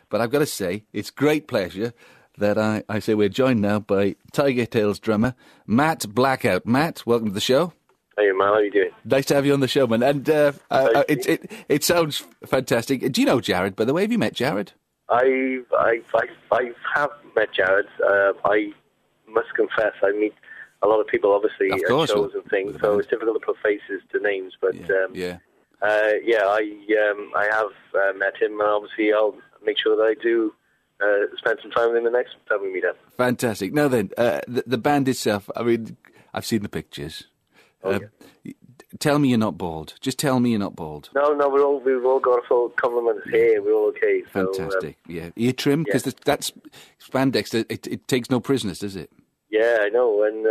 But I've got to say, it's great pleasure that I say we're joined now by Tailz drummer Matt Blackout. Matt, welcome to the show. Hey, man, how are you doing? Nice to have you on the show, man. And it sounds fantastic. Do you know Jared, by the way? Have you met Jared? I have met Jared. I must confess, I meet a lot of people, obviously, at shows and things, so it's difficult to put faces to names. But I have met him, and obviously I'll make sure that I do spend some time with him the next time we meet up. Fantastic. Now then, the band itself, I mean, I've seen the pictures. Tell me you're not bald. Just tell me you're not bald. No, we've all got a full complement of hair. We're all okay. So, fantastic. Ear trim, because that's spandex. It takes no prisoners, does it? Yeah, I know. And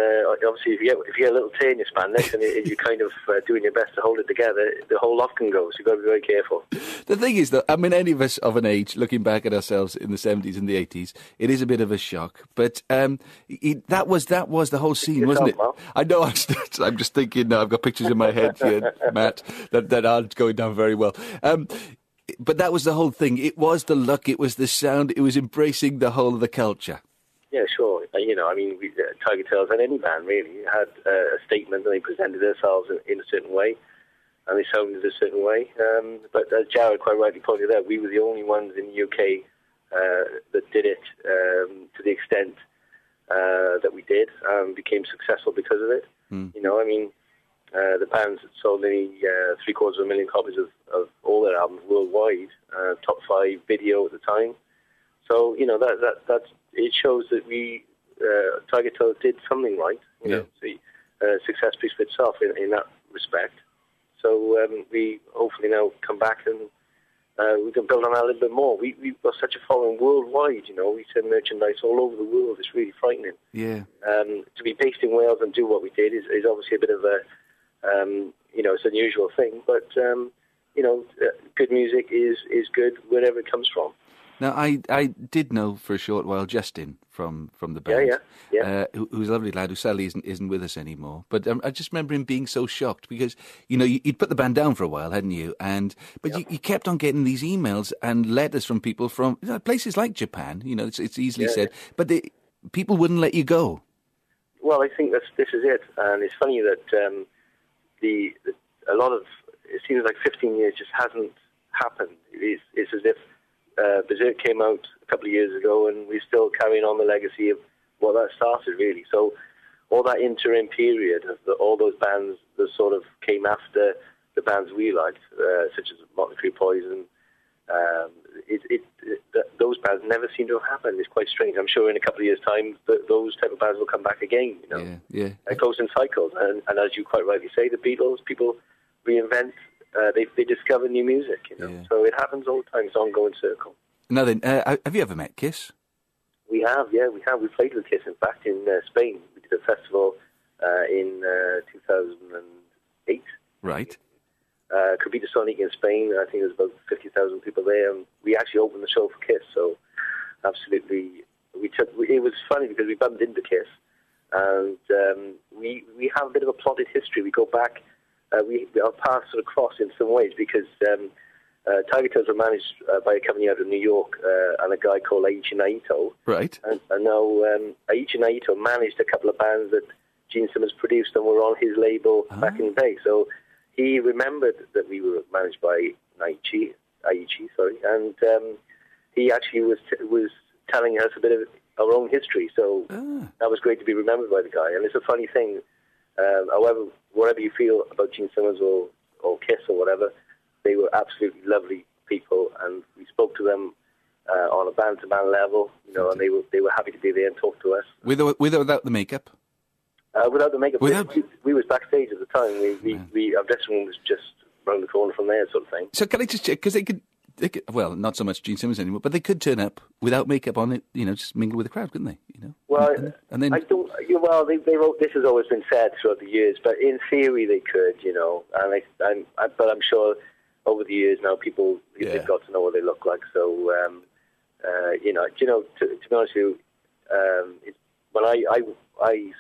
obviously, if you get a little tear in your spandex and you're kind of doing your best to hold it together, the whole lot can go. So you've got to be very careful. The thing is, that I mean, any of us of an age, looking back at ourselves in the 70s and the 80s, it is a bit of a shock. But that was the whole scene, wasn't it? Mal. I know. I'm just thinking now. I've got pictures in my head here, Matt, that aren't going down very well. But that was the whole thing. It was the look. It was the sound. It was embracing the whole of the culture. Yeah, sure. Tailz and any band really had a statement, and they presented themselves in a certain way, and they sounded a certain way. But as Jared quite rightly pointed out, we were the only ones in the UK that did it to the extent that we did, and became successful because of it. You know, I mean, the bands sold nearly 750,000 copies of all their albums worldwide, top 5 video at the time. So, you know, that's it shows that we, Tailz did something right. You know, the success speaks for itself in that respect. So we hopefully now come back and we can build on that a little bit more. We've got such a following worldwide, you know. We sell merchandise all over the world. It's really frightening. Yeah. To be based in Wales and do what we did is obviously a bit of a, it's an unusual thing. But, good music is good wherever it comes from. Now, I did know for a short while Justin from the band, who's a lovely lad who sadly isn't with us anymore. But I just remember him being so shocked because, you know, you'd put the band down for a while, hadn't you? But you kept on getting these emails and letters from people from places like Japan. You know, it's easily said, but people wouldn't let you go. Well, I think this is it, and it's funny that a lot of it seems like 15 years just hasn't happened. It's as if Bezerk came out a couple of years ago, and we're still carrying on the legacy of what that started, really. So all that interim period of all those bands that sort of came after the bands we liked, such as Motley Crue, Poison, those bands never seem to have happened. It's quite strange. I'm sure in a couple of years' time, those type of bands will come back again. You know, it goes in cycles. And as you quite rightly say, the Beatles, people reinvent. They discover new music, you know. So it happens all the time. It's an ongoing circle. Now then, have you ever met Kiss? We have. We played with Kiss, in fact, in Spain. We did a festival in 2008. Right. Coveted Sonic in Spain. I think there was about 50,000 people there, and we actually opened the show for Kiss. So absolutely, it was funny because we bumped into Kiss, and we have a bit of a plotted history. We go back. Our paths sort of cross in some ways because Tailz were managed by a company out of New York and a guy called Aichi Naito. Right. And now Aichi Naito managed a couple of bands that Gene Simmons produced and were on his label back in the day. So he remembered that we were managed by Aichi, and he actually was telling us a bit of our own history. So that was great to be remembered by the guy. And it's a funny thing. However, whatever you feel about Gene Simmons or Kiss or whatever, they were absolutely lovely people, and we spoke to them on a band-to-band level, you know, and they were happy to be there and talk to us. With or without the makeup? Without the makeup. We was backstage at the time. Our dressing room was just round the corner from there, sort of thing. So can I just check, because they could, well, not so much Gene Simmons anymore, but they could turn up without makeup on it, you know, just mingle with the crowd, couldn't they? You know. Well, and then I don't. Well, they wrote. This has always been said throughout the years, but in theory they could, you know. And but I'm sure over the years now people they've got to know what they look like. So, to be honest with you, when I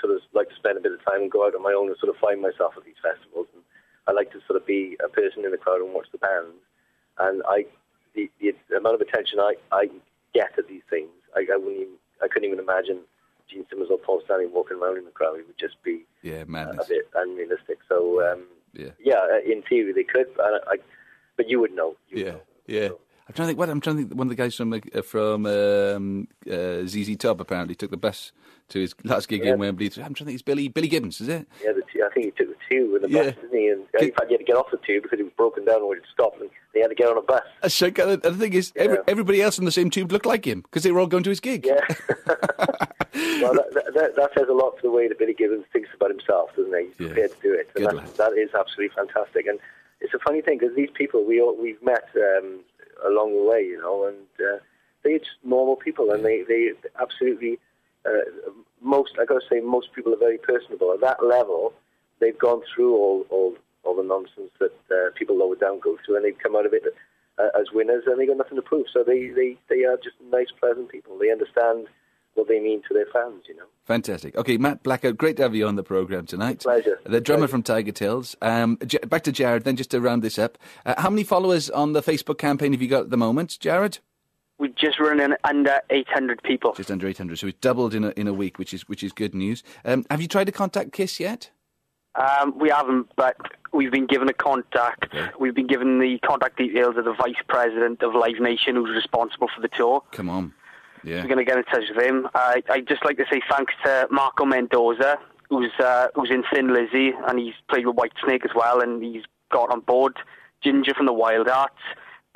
sort of like to spend a bit of time and go out on my own and sort of find myself at these festivals, and I like to sort of be a person in the crowd and watch the bands, and I the amount of attention I get at these things, I couldn't even imagine Gene Simmons or Paul Stanley walking around in the crowd. It would just be a bit unrealistic. So, in theory they could, but you would know. Yeah. So. I'm trying to think. One of the guys from ZZ Top apparently took the bus to his last gig in Wembley. I'm trying to think. It's Billy Gibbons, is it? Yeah, I think he took the tube with the bus, didn't he? And in fact, he had to get off the tube because it was broken down when it stopped, and they had to get on a bus. And the thing is, everybody else on the same tube looked like him because they were all going to his gig. Yeah. Well, that says a lot for the way that Billy Gibbons thinks about himself, doesn't he? He's prepared to do it. And that is absolutely fantastic. And it's a funny thing because these people we've met along the way, and they're just normal people, and they absolutely most people are very personable. At that level, they've gone through all the nonsense that people lower down go through, and they've come out of it as winners, and they got nothing to prove. So they are just nice, pleasant people. They understand what they mean to their fans, Fantastic. Okay, Matt Blackout, great to have you on the programme tonight. Pleasure. The drummer from Tailz. Back to Jared then, just to round this up. How many followers on the Facebook campaign have you got at the moment, Jared? We're just running under 800 people. Just under 800, so it's doubled in a week, which is good news. Have you tried to contact KISS yet? We haven't, but we've been given a contact. Okay. We've been given the contact details of the Vice President of Live Nation, who's responsible for the tour. Come on. Yeah. We're going to get in touch with him. I'd just like to say thanks to Marco Mendoza, who's in Thin Lizzy, and he's played with Whitesnake as well, and he's got on board. Ginger from the Wild Arts.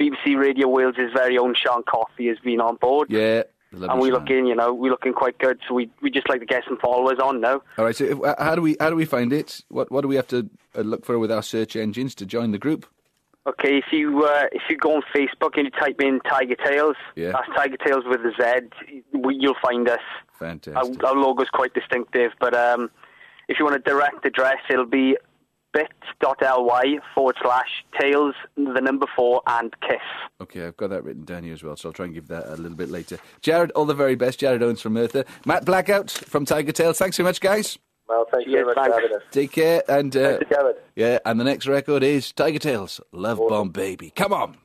BBC Radio Wales' very own Sean Coffey has been on board. Yeah. And we're looking quite good, so we just like to get some followers on now. All right, so how do we find it? What do we have to look for with our search engines to join the group? Okay, if you go on Facebook and you type in Tiger Tailz, that's Tiger Tailz with a Z, you'll find us. Fantastic. Our logo's quite distinctive, but if you want a direct address, it'll be bit.ly/Tailz, the number 4, and KISS. Okay, I've got that written down here as well, so I'll try and give that a little bit later. Jared, all the very best. Jared Owens from Merthyr. Matt Blackout from Tiger Tailz. Thanks so much, guys. Well, thank you very much for having us. Take care. And, Thanks, Jared. and the next record is Tiger Tailz, Love Bomb Baby. Come on.